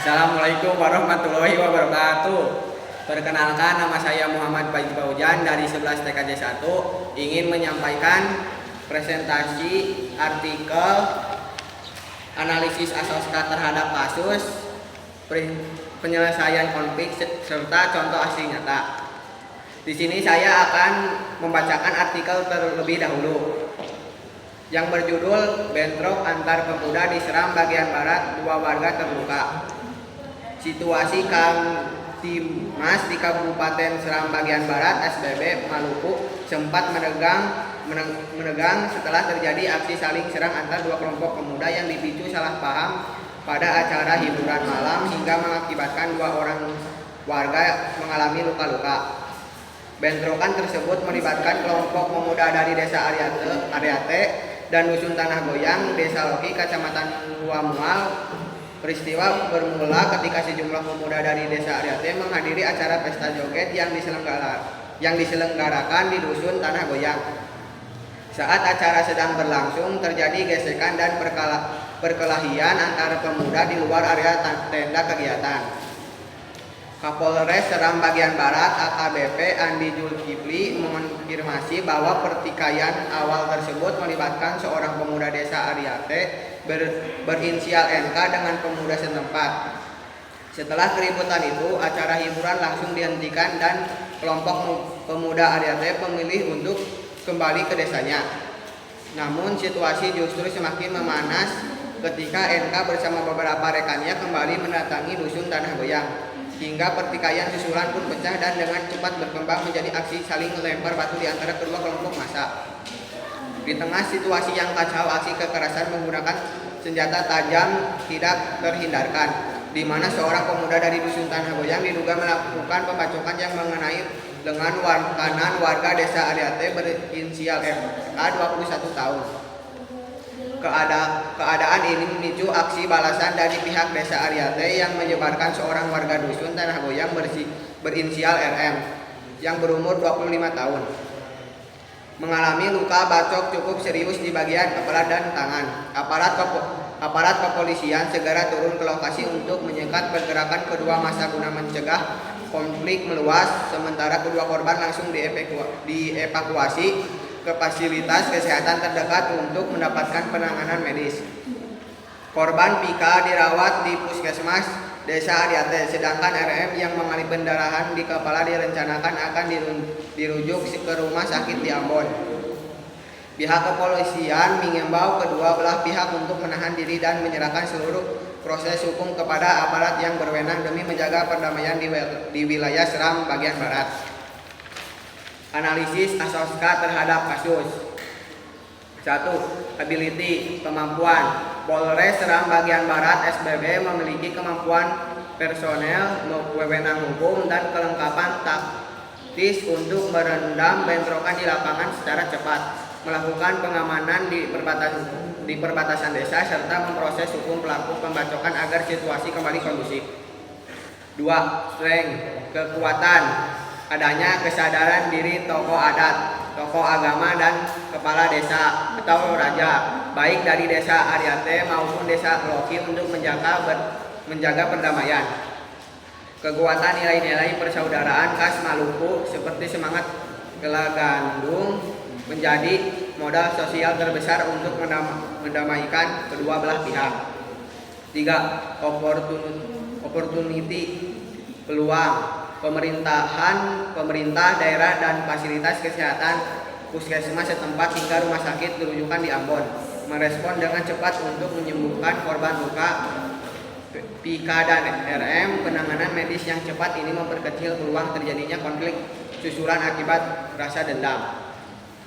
Assalamualaikum warahmatullahi wabarakatuh. Perkenalkan, nama saya Muhammad Faiz Fauzan dari 11 TKJ 1, ingin menyampaikan presentasi artikel analisis asosiat terhadap kasus penyelesaian konflik serta contoh asli nyata. Di sini saya akan membacakan artikel terlebih dahulu yang berjudul Bentrok antar pemuda diserang bagian barat, 2 warga terluka. Situasi Kamtibmas di Kabupaten Seram bagian barat SBB Maluku sempat menegang setelah terjadi aksi saling serang antar 2 kelompok pemuda yang dipicu salah paham pada acara hiburan malam hingga mengakibatkan 2 orang warga mengalami luka-luka. Bentrokan tersebut melibatkan kelompok pemuda dari Desa Ariate dan Dusun Tanah Goyang, Desa Loki, Kecamatan Luamual. Peristiwa bermula ketika sejumlah pemuda dari Desa Ariate menghadiri acara pesta joget yang diselenggarakan di Dusun Tanah Goyang. Saat acara sedang berlangsung, terjadi gesekan dan perkelahian antara pemuda di luar area tenda kegiatan. Kapolres Seram bagian Barat AKBP Andi Zulkifli mengonfirmasi bahwa pertikaian awal tersebut melibatkan seorang pemuda Desa Ariate berinisial NK dengan pemuda setempat. Setelah keributan itu, acara hiburan langsung dihentikan dan kelompok pemuda Ariate memilih untuk kembali ke desanya. Namun situasi justru semakin memanas ketika NK bersama beberapa rekannya kembali mendatangi Dusun Tanah Goyang. Hingga pertikaian susulan pun pecah dan dengan cepat berkembang menjadi aksi saling melempar batu di antara kedua kelompok massa. Di tengah situasi yang kacau, aksi kekerasan menggunakan senjata tajam tidak terhindarkan, di mana seorang pemuda dari Dusun Tanah Goyang diduga melakukan pembacokan yang mengenai lengan kanan warga Desa Ariate berinisial FK 21 tahun. Keadaan ini memicu aksi balasan dari pihak Desa Ariate yang menyebarkan seorang warga Dusun Tanah Goyang berinisial RM yang berumur 25 tahun mengalami luka bacok cukup serius di bagian kepala dan tangan. Aparat kepolisian segera turun ke lokasi untuk menyekat pergerakan kedua massa guna mencegah konflik meluas, sementara kedua korban langsung dievakuasi ke fasilitas kesehatan terdekat untuk mendapatkan penanganan medis. Korban Pika dirawat di Puskesmas Desa Ariate, sedangkan RM yang mengalami pendarahan di kepala direncanakan akan dirujuk ke rumah sakit di Ambon. Pihak kepolisian mengimbau kedua belah pihak untuk menahan diri dan menyerahkan seluruh proses hukum kepada aparat yang berwenang demi menjaga perdamaian di wilayah Seram bagian barat. Analisis asosiat terhadap kasus. 1. Ability, kemampuan. Polres Seram bagian Barat SBB memiliki kemampuan personel, wewenang hukum, dan kelengkapan taktis untuk merendam bentrokan di lapangan secara cepat, melakukan pengamanan di perbatasan desa, serta memproses hukum pelaku pembacokan agar situasi kembali kondusif. 2. Strength, kekuatan. Adanya kesadaran diri tokoh adat, tokoh agama, dan kepala desa atau raja, baik dari Desa Ariate maupun Desa Loki untuk menjaga perdamaian. Kekuatan nilai-nilai persaudaraan khas Maluku seperti semangat Gelagandung menjadi modal sosial terbesar untuk mendamaikan kedua belah pihak. 3. Opportunity, peluang. Pemerintah daerah dan fasilitas kesehatan puskesmas setempat hingga rumah sakit rujukan di Ambon merespon dengan cepat untuk menyembuhkan korban luka Pika dan RM. Penanganan medis yang cepat ini memperkecil peluang terjadinya konflik susulan akibat rasa dendam.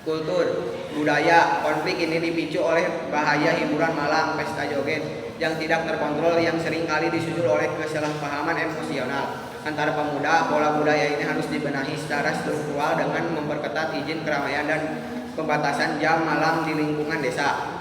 Kultur, budaya. Konflik ini dipicu oleh bahaya hiburan malam, pesta joget yang tidak terkontrol yang seringkali disusul oleh kesalahpahaman emosional antara pemuda. Pola budaya ini harus dibenahi secara struktural dengan memperketat izin keramaian dan pembatasan jam malam di lingkungan desa.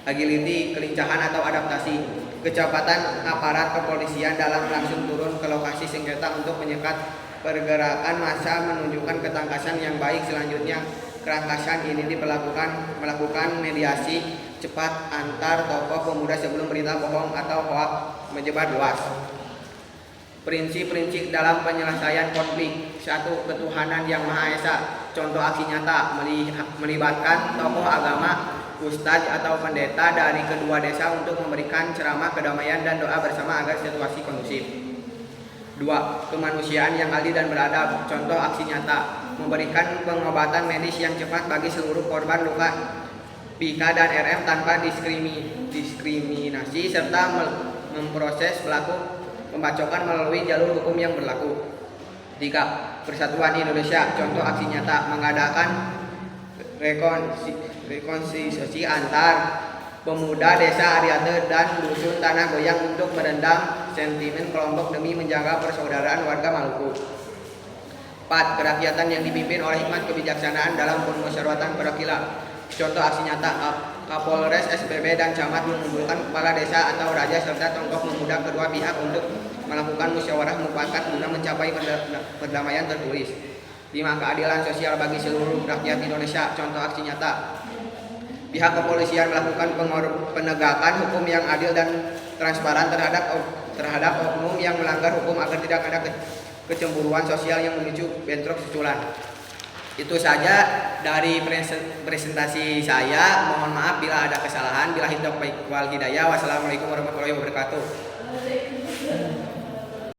Agility, kelincahan atau adaptasi. Kecepatan aparat kepolisian dalam langsung turun ke lokasi sengketa untuk menyekat pergerakan massa menunjukkan ketangkasan yang baik. Selanjutnya, kerangkasan ini melakukan mediasi cepat antar tokoh pemuda sebelum berita bohong atau hoak menyebar luas. Prinsip-prinsip dalam penyelesaian konflik. 1. Ketuhanan yang Maha Esa. Contoh aksi nyata melibatkan tokoh agama, ustadz atau pendeta dari kedua desa untuk memberikan ceramah kedamaian dan doa bersama agar situasi kondusif. 2. Kemanusiaan yang adil dan beradab. Contoh aksi nyata memberikan pengobatan medis yang cepat bagi seluruh korban luka PIK dan RM tanpa diskriminasi serta memproses pelaku pembacokan melalui jalur hukum yang berlaku. 3. Persatuan Indonesia. Contoh aksi nyata mengadakan rekonsiliasi antar pemuda desa Ariate dan dusun Tanah Goyang untuk merendam sentimen kelompok demi menjaga persaudaraan warga Maluku. 4. Kerakyatan yang dipimpin oleh hikmat kebijaksanaan dalam permusyawaratan perwakilan. Contoh aksi nyata Kapolres, SPB, dan camat mengumpulkan kepala desa atau raja serta tokoh pemuda kedua pihak untuk melakukan musyawarah mufakat guna mencapai perdamaian tertulis. 5. Keadilan sosial bagi seluruh rakyat Indonesia. Contoh aksi nyata pihak kepolisian melakukan penegakan hukum yang adil dan transparan terhadap oknum yang melanggar hukum agar tidak ada kecemburuan sosial yang memicu bentrok susulan. Itu saja dari presentasi saya. Mohon maaf bila ada kesalahan. Billahi taufiq wal hidayah. Wassalamualaikum warahmatullahi wabarakatuh.